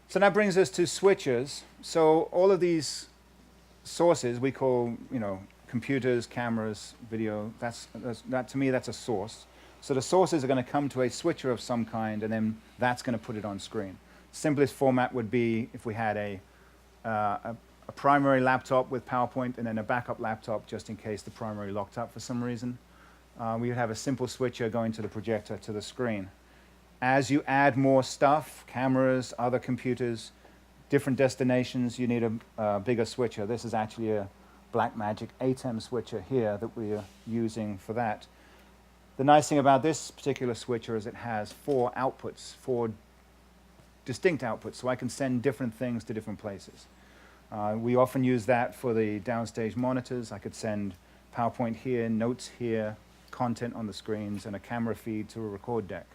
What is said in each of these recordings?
So that brings us to switchers. So all of these sources we call, computers, cameras, video. That to me, that's a source. So the sources are going to come to a switcher of some kind, and then that's going to put it on screen. Simplest format would be if we had a primary laptop with PowerPoint and then a backup laptop just in case the primary locked up for some reason. We would have a simple switcher going to the projector to the screen. As you add more stuff, cameras, other computers, different destinations, you need a bigger switcher. This is actually a Blackmagic ATEM switcher here that we are using for that. The nice thing about this particular switcher is it has 4 outputs, 4 distinct outputs, so I can send different things to different places. We often use that for the downstage monitors. I could send PowerPoint here, notes here, content on the screens, and a camera feed to a record deck,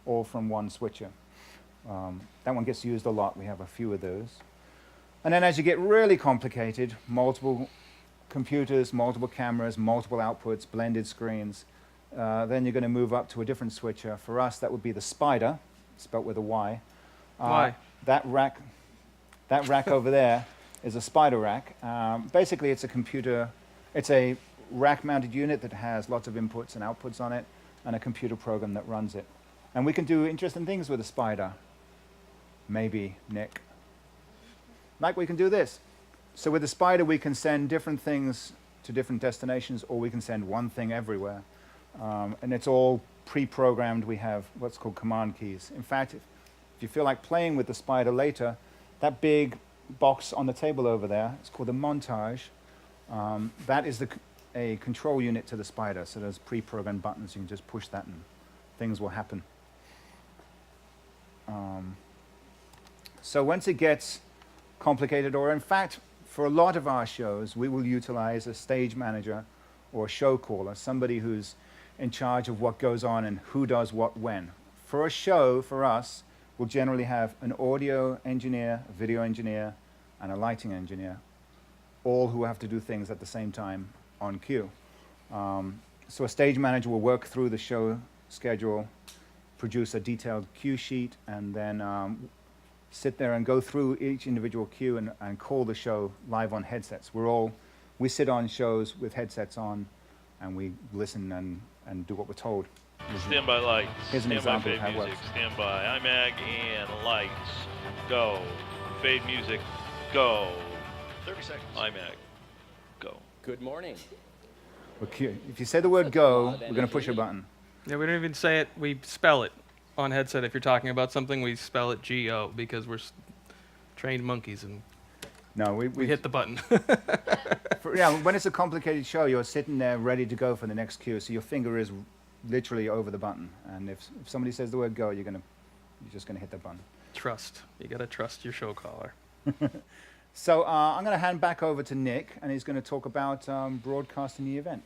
all from one switcher. That one gets used a lot. We have a few of those. And then as you get really complicated, multiple computers, multiple cameras, multiple outputs, blended screens, then you're going to move up to a different switcher. For us, that would be the Spider, spelt with a Y. Why? That rack over there is a Spider rack. Basically, it's a computer. It's a rack-mounted unit that has lots of inputs and outputs on it, and a computer program that runs it. And we can do interesting things with a Spider. Maybe, Nick. Like we can do this. So with the Spider, we can send different things to different destinations, or we can send one thing everywhere. And it's all pre-programmed. We have what's called command keys. In fact, if you feel like playing with the Spider later, that big box on the table over there, it's called a montage. That is a control unit to the Spider. So there's pre-programmed buttons. You can just push that and things will happen. So once it gets complicated, or in fact, for a lot of our shows, we will utilize a stage manager or a show caller, somebody who's in charge of what goes on and who does what when. For a show, for us, we'll generally have an audio engineer, a video engineer, and a lighting engineer, all who have to do things at the same time on cue. So a stage manager will work through the show schedule, produce a detailed cue sheet, and then sit there and go through each individual cue and call the show live on headsets. We sit on shows with headsets on, and we listen and do what we're told. Standby lights. Here's an Standby example of fade how it music. works. Standby IMAG and lights. Go. Fade music. Go. 30 seconds. IMAG. Go. Good morning. If you say the word go, we're going to push a button. Yeah, we don't even say it. We spell it on headset. If you're talking about something, we spell it G-O because we're trained monkeys and No, we hit the button. When it's a complicated show, you're sitting there ready to go for the next cue, so your finger is literally over the button. And if somebody says the word go, you're just going to hit the button. Trust. You got to trust your show caller. So I'm going to hand back over to Nick, and he's going to talk about broadcasting the event.